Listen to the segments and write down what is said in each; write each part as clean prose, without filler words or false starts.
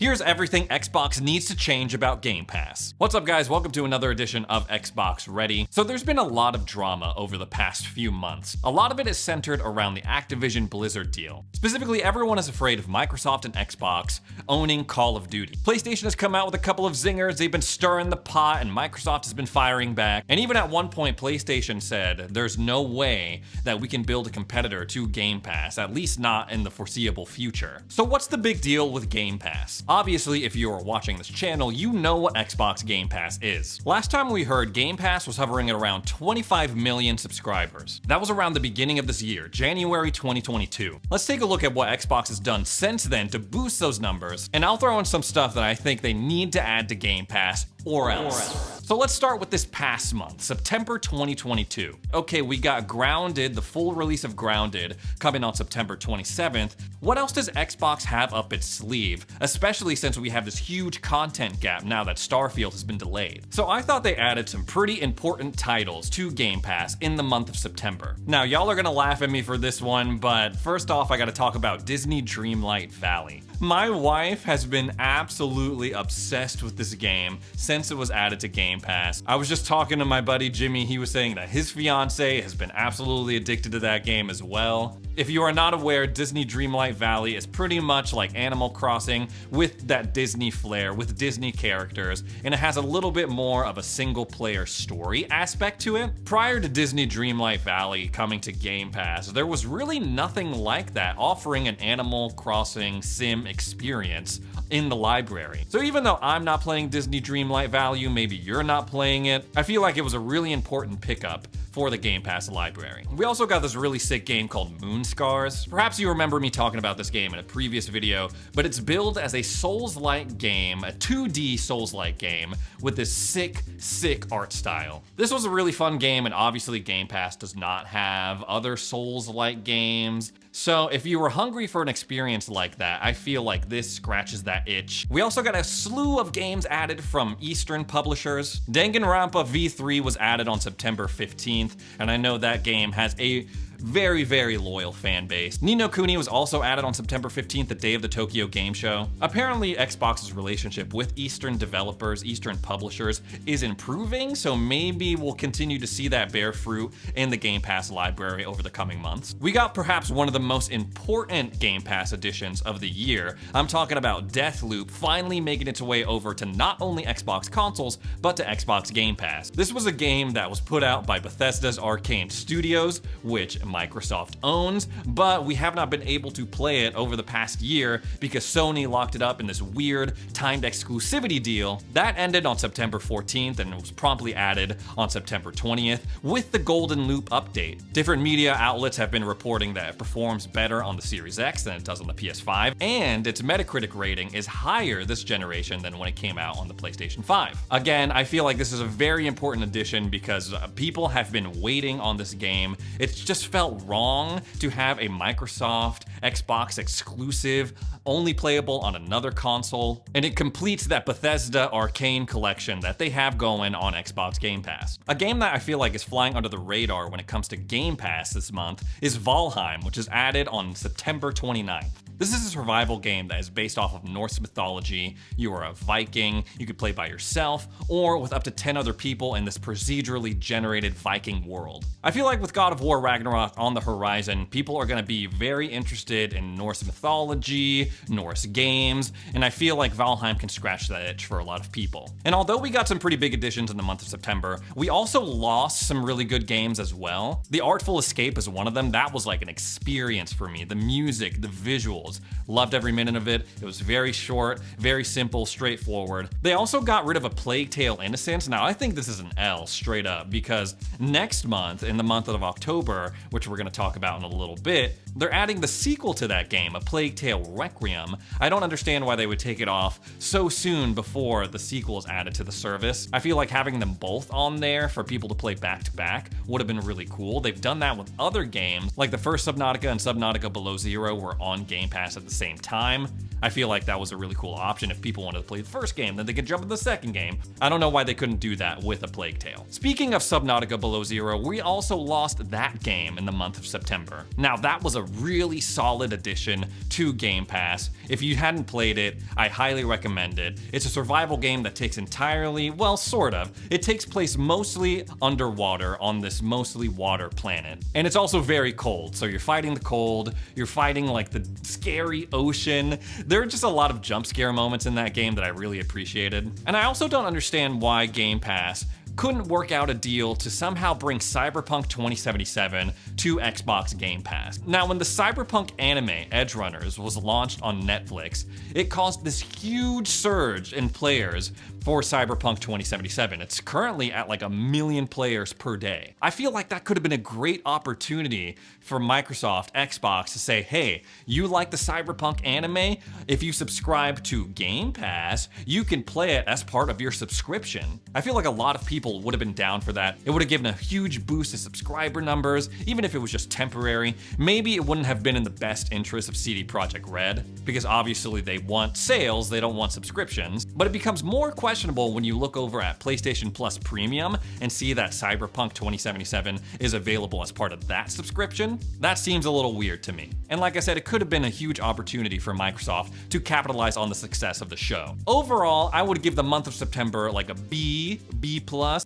Here's everything Xbox needs to change about Game Pass. What's up guys, welcome to another edition of Xbox Ready. So there's been a lot of drama over the past few months. A lot of it is centered around the Activision Blizzard deal. Specifically, everyone is afraid of Microsoft and Xbox owning Call of Duty. PlayStation has come out with a couple of zingers, they've been stirring the pot, and Microsoft has been firing back. And even at one point, PlayStation said there's no way that we can build a competitor to Game Pass, at least not in the foreseeable future. So what's the big deal with Game Pass? Obviously, if you are watching this channel, you know what Xbox Game Pass is. Last time we heard, Game Pass was hovering at around 25 million subscribers. That was around the beginning of this year, January 2022. Let's take a look at what Xbox has done since then to boost those numbers, and I'll throw in some stuff that I think they need to add to Game Pass or else. So let's start with this past month, September 2022. Okay, we got Grounded, the full release of Grounded, coming on September 27th. What else does Xbox have up its sleeve, especially since we have this huge content gap now that Starfield has been delayed? So I thought they added some pretty important titles to Game Pass in the month of September. Now, y'all are gonna laugh at me for this one, but first off, I gotta talk about Disney Dreamlight Valley. My wife has been absolutely obsessed with this game since it was added to Game Pass. I was just talking to my buddy Jimmy, he was saying that his fiance has been absolutely addicted to that game as well. If you are not aware, Disney Dreamlight Valley is pretty much like Animal Crossing with that Disney flair, with Disney characters, and it has a little bit more of a single player story aspect to it. Prior to Disney Dreamlight Valley coming to Game Pass, there was really nothing like that offering an Animal Crossing sim experience in the library. So even though I'm not playing Disney Dreamlight Valley, maybe you're not playing it, I feel like it was a really important pickup for the Game Pass library. We also got this really sick game called Moonscars. Perhaps you remember me talking about this game in a previous video, but it's billed as a Souls-like game, a 2D Souls-like game with this sick art style. This was a really fun game, and obviously Game Pass does not have other Souls-like games. So if you were hungry for an experience like that, I feel like this scratches that itch. We also got a slew of games added from Eastern publishers. Danganronpa V3 was added on September 15th, and I know that game has a very loyal fan base. Ni no Kuni was also added on September 15th, the day of the Tokyo Game Show. Apparently, Xbox's relationship with Eastern developers, Eastern publishers, is improving, so maybe we'll continue to see that bear fruit in the Game Pass library over the coming months. We got perhaps one of the most important Game Pass additions of the year. I'm talking about Deathloop finally making its way over to not only Xbox consoles, but to Xbox Game Pass. This was a game that was put out by Bethesda's Arcane Studios, which Microsoft owns, but we have not been able to play it over the past year because Sony locked it up in this weird timed exclusivity deal. That ended on September 14th and was promptly added on September 20th with the Golden Loop update. Different media outlets have been reporting that it performs better on the Series X than it does on the PS5, and its Metacritic rating is higher this generation than when it came out on the PlayStation 5. Again, I feel like this is a very important addition because people have been waiting on this game. It's just felt wrong to have a Microsoft Xbox exclusive only playable on another console, and it completes that Bethesda Arcane collection that they have going on Xbox Game Pass. A game that I feel like is flying under the radar when it comes to Game Pass this month is Valheim, which is added on September 29th. This is a survival game that is based off of Norse mythology. You are a Viking, you could play by yourself, or with up to 10 other people in this procedurally generated Viking world. I feel like with God of War Ragnarok on the horizon, people are gonna be very interested in Norse mythology, Norse games, and I feel like Valheim can scratch that itch for a lot of people. And although we got some pretty big additions in the month of September, we also lost some really good games as well. The Artful Escape is one of them. That was like an experience for me. The music, the visuals, loved every minute of it. It was very short, very simple, straightforward. They also got rid of A Plague Tale Innocence. Now, I think this is an L straight up because next month, in the month of October, which we're gonna talk about in a little bit, they're adding the sequel to that game, A Plague Tale Requiem. I don't understand why they would take it off so soon before the sequel is added to the service. I feel like having them both on there for people to play back to back would have been really cool. They've done that with other games, like the first Subnautica and Subnautica Below Zero were on Game Pass at the same time. I feel like that was a really cool option. If people wanted to play the first game, then they could jump into the second game. I don't know why they couldn't do that with A Plague Tale. Speaking of Subnautica Below Zero, we also lost that game in the month of September. Now, that was a a really solid addition to Game Pass. If you hadn't played it, I highly recommend it. It's a survival game that takes entirely, well, sort of. It takes place mostly underwater on this mostly water planet. And it's also very cold, so you're fighting the cold, you're fighting like the scary ocean. There are just a lot of jump scare moments in that game that I really appreciated. And I also don't understand why Game Pass couldn't work out a deal to somehow bring Cyberpunk 2077 to Xbox Game Pass. Now, when the Cyberpunk anime Edgerunners was launched on Netflix, it caused this huge surge in players for Cyberpunk 2077. It's currently at like 1 million players per day. I feel like that could have been a great opportunity for Microsoft, Xbox to say, hey, you like the Cyberpunk anime? If you subscribe to Game Pass, you can play it as part of your subscription. I feel like a lot of people would have been down for that. It would have given a huge boost to subscriber numbers, even if it was just temporary. Maybe it wouldn't have been in the best interest of CD Projekt Red, because obviously they want sales, they don't want subscriptions. But it becomes more questionable when you look over at PlayStation Plus Premium and see that Cyberpunk 2077 is available as part of that subscription. That seems a little weird to me. And like I said, it could have been a huge opportunity for Microsoft to capitalize on the success of the show. Overall, I would give the month of September like a B, B+.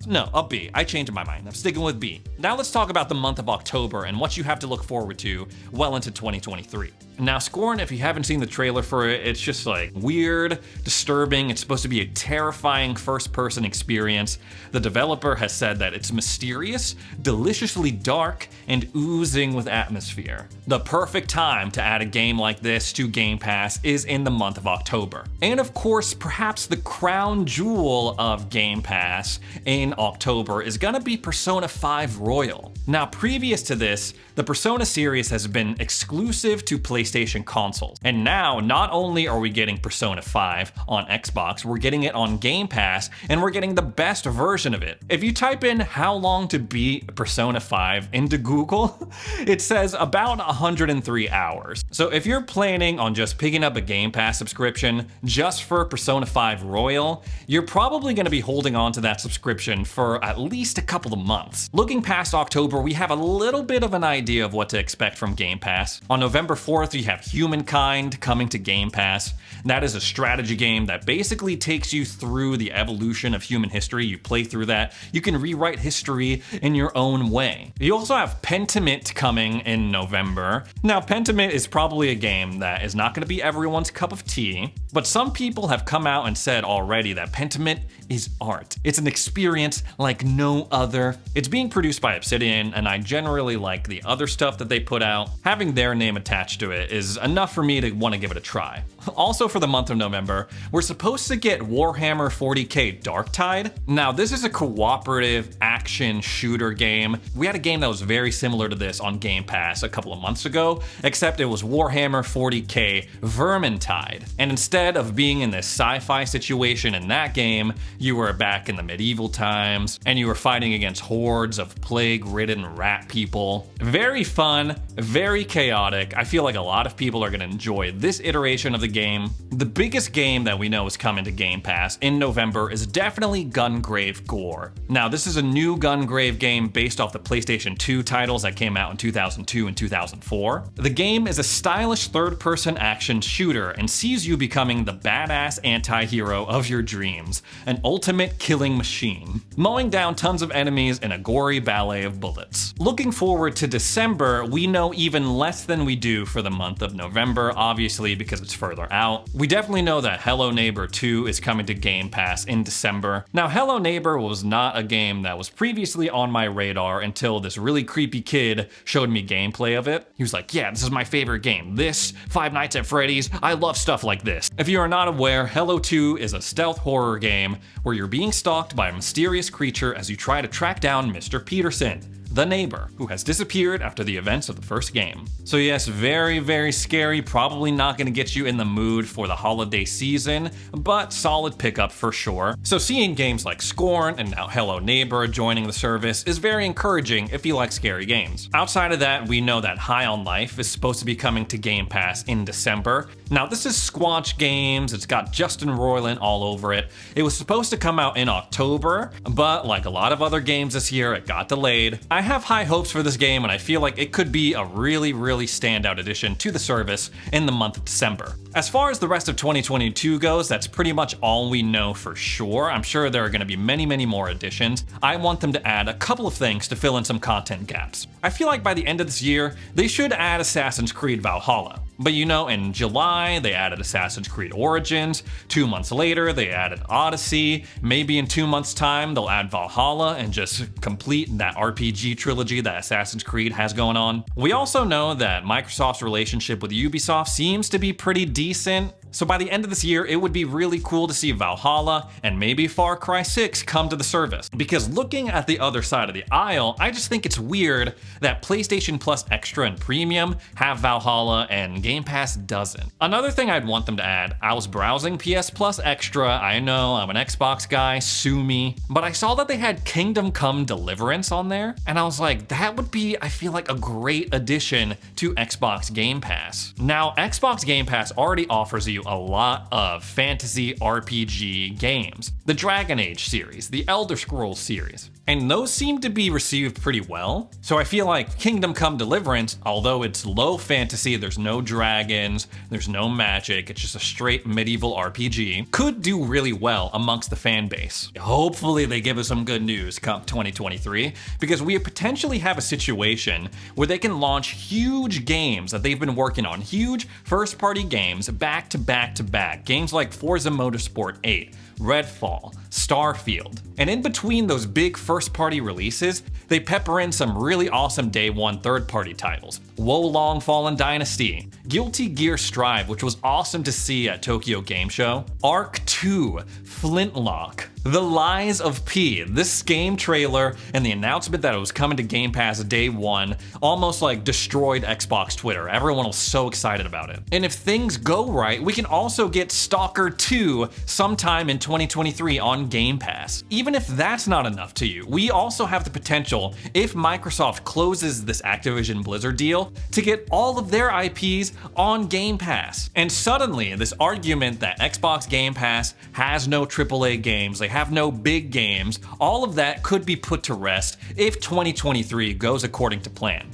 No, a B. I changed my mind. I'm sticking with B. Now let's talk about the month of October and what you have to look forward to well into 2023. Now, Scorn, if you haven't seen the trailer for it, it's just like weird, disturbing. It's supposed to be a terrifying first-person experience. The developer has said that it's mysterious, deliciously dark, and oozing with atmosphere. The perfect time to add a game like this to Game Pass is in the month of October. And of course, perhaps the crown jewel of Game Pass in October is gonna be Persona 5 Royal. Now, previous to this, the Persona series has been exclusive to PlayStation consoles. And now, not only are we getting Persona 5 on Xbox, we're getting it on Game Pass, and we're getting the best version of it. If you type in how long to beat Persona 5 into Google, it says about 103 hours. So if you're planning on just picking up a Game Pass subscription just for Persona 5 Royal, you're probably gonna be holding on to that subscription for at least a couple of months. Looking past October, we have a little bit of an idea of what to expect from Game Pass. On November 4th, you have Humankind coming to Game Pass. That is a strategy game that basically takes you through the evolution of human history. You play through that. You can rewrite history in your own way. You also have Pentiment coming in November. Now, Pentiment is probably a game that is not going to be everyone's cup of tea, but some people have come out and said already that Pentiment is art. It's an experience like no other. It's being produced by Obsidian, and I generally like the other stuff that they put out. Having their name attached to it is enough for me to want to give it a try. Also, for the month of November, we're supposed to get Warhammer 40k Darktide. Now, this is a cooperative action shooter game. We had a game that was very similar to this on Game Pass a couple of months ago, except it was Warhammer 40k Vermintide. And instead of being in this sci-fi situation in that game, you were back in the medieval times, and you were fighting against hordes of plague-ridden rat people. Very fun, very chaotic. I feel like a lot of people are going to enjoy this iteration of the game. The biggest game that we know is coming to Game Pass in November is definitely Gungrave Gore. Now, this is a new Gungrave game based off the PlayStation 2 titles that came out in 2002 and 2004. The game is a stylish third-person action shooter and sees you becoming the badass anti-hero of your dreams, an ultimate killing machine, mowing down tons of enemies in a gory ballet of bullets. Looking forward to December, we know even less than we do for the month of November, obviously because it's further out. We definitely know that Hello Neighbor 2 is coming to Game Pass in December. Now, Hello Neighbor was not a game that was previously on my radar until this really creepy kid showed me gameplay of it. He was like, yeah, this is my favorite game. This, Five Nights at Freddy's, I love stuff like this. If you are not aware, Hello 2 is a stealth horror game where you're being stalked by a mysterious creature as you try to track down Mr. Peterson, the neighbor, who has disappeared after the events of the first game. So yes, very, very scary, probably not gonna get you in the mood for the holiday season, but solid pickup for sure. So seeing games like Scorn and now Hello Neighbor joining the service is very encouraging if you like scary games. Outside of that, we know that High on Life is supposed to be coming to Game Pass in December. Now, this is Squanch Games, it's got Justin Roiland all over it. It was supposed to come out in October, but like a lot of other games this year, it got delayed. I have high hopes for this game, and I feel like it could be a really standout addition to the service in the month of December. As far as the rest of 2022 goes, that's pretty much all we know for sure. I'm sure there are going to be many more additions. I want them to add a couple of things to fill in some content gaps. I feel like by the end of this year, they should add Assassin's Creed Valhalla. But you know, in July, they added Assassin's Creed Origins. 2 months later, they added Odyssey. Maybe in 2 months' time, they'll add Valhalla and just complete that RPG trilogy that Assassin's Creed has going on. We also know that Microsoft's relationship with Ubisoft seems to be pretty decent. So by the end of this year, it would be really cool to see Valhalla and maybe Far Cry 6 come to the service. Because looking at the other side of the aisle, I just think it's weird that PlayStation Plus Extra and Premium have Valhalla and Game Pass doesn't. Another thing I'd want them to add, I was browsing PS Plus Extra, I know, I'm an Xbox guy, sue me, but I saw that they had Kingdom Come Deliverance on there, and I was like, that would be, I feel like, a great addition to Xbox Game Pass. Now, Xbox Game Pass already offers you a lot of fantasy RPG games. The Dragon Age series, the Elder Scrolls series, and those seem to be received pretty well. So I feel like Kingdom Come Deliverance, although it's low fantasy, there's no dragons, there's no magic, it's just a straight medieval RPG, could do really well amongst the fan base. Hopefully they give us some good news come 2023, because we potentially have a situation where they can launch huge games that they've been working on, huge first-party games back to back. Games like Forza Motorsport 8, Redfall, Starfield. And in between those big first-party releases, they pepper in some really awesome day one third-party titles. Wo Long Fallen Dynasty, Guilty Gear Strive, which was awesome to see at Tokyo Game Show, Ark 2, Flintlock, The Lies of P. This game trailer and the announcement that it was coming to Game Pass day one almost like destroyed Xbox Twitter. Everyone was so excited about it. And if things go right, we can also get Stalker 2 sometime in 2023 on Game Pass. Even if that's not enough to you, we also have the potential, if Microsoft closes this Activision Blizzard deal, to get all of their IPs on Game Pass. And suddenly, this argument that Xbox Game Pass has no AAA games, they have no big games, all of that could be put to rest if 2023 goes according to plan.